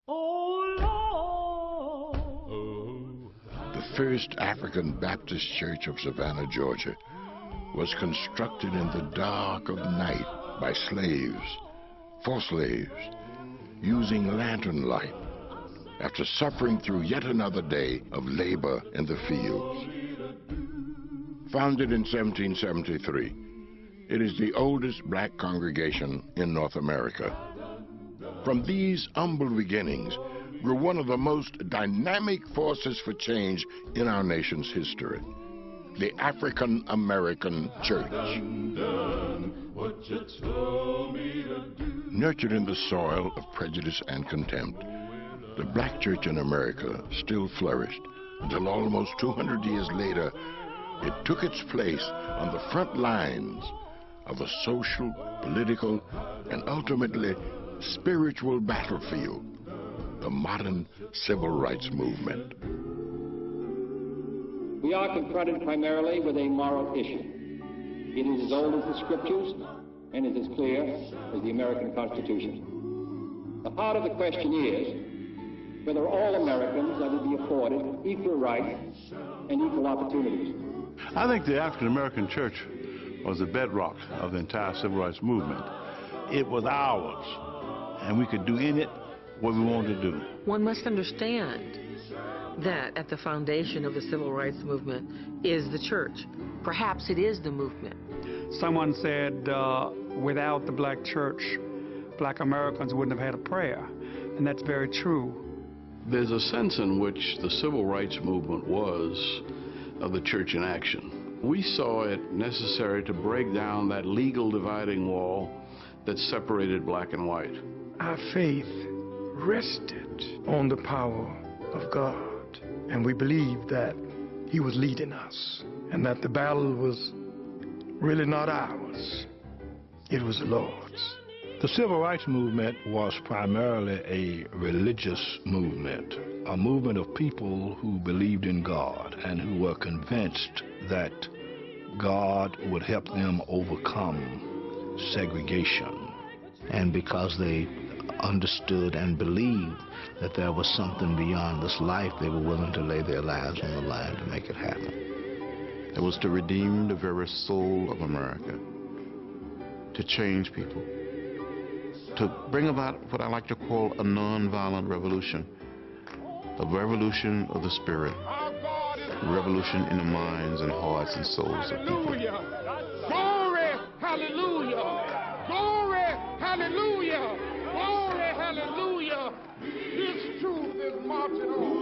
The first African Baptist church of Savannah, Georgia, was constructed in the dark of night by slaves, for slaves, using lantern light after suffering through yet another day of labor in the fields. Founded in 1773, it is the oldest black congregation in North America. From these humble beginnings grew one of the most dynamic forces for change in our nation's history, the African American Church. Nurtured in the soil of prejudice and contempt, the black church in America still flourished until almost 200 years later, it took its place on the front lines of the social, political, and ultimately spiritual battlefield, the modern civil rights movement. We are confronted primarily with a moral issue. It is as old as the scriptures and is as clear as the American Constitution. The heart of the question is whether all Americans are to be afforded equal rights and equal opportunities. I think the African American Church was the bedrock of the entire civil rights movement. It was ours, and we could do in it what we wanted to do. One must understand that at the foundation of the civil rights movement is the church. Perhaps it is the movement. Someone said without the black church, black Americans wouldn't have had a prayer, and that's very true. There's a sense in which the civil rights movement was of the church in action. We saw it necessary to break down that legal dividing wall that separated black and white. Our faith rested on the power of God, and we believed that He was leading us, and that the battle was really not ours, it was the Lord's. The civil rights movement was primarily a religious movement, a movement of people who believed in God and who were convinced that God would help them overcome segregation. And because they understood and believed that there was something beyond this life, they were willing to lay their lives on the line to make it happen. It was to redeem the very soul of America, to change people, to bring about what I like to call a nonviolent revolution, a revolution of the spirit, a revolution in the minds and hearts and souls of people. Glory, hallelujah! Glory, hallelujah! Glory, hallelujah! This truth is marching on.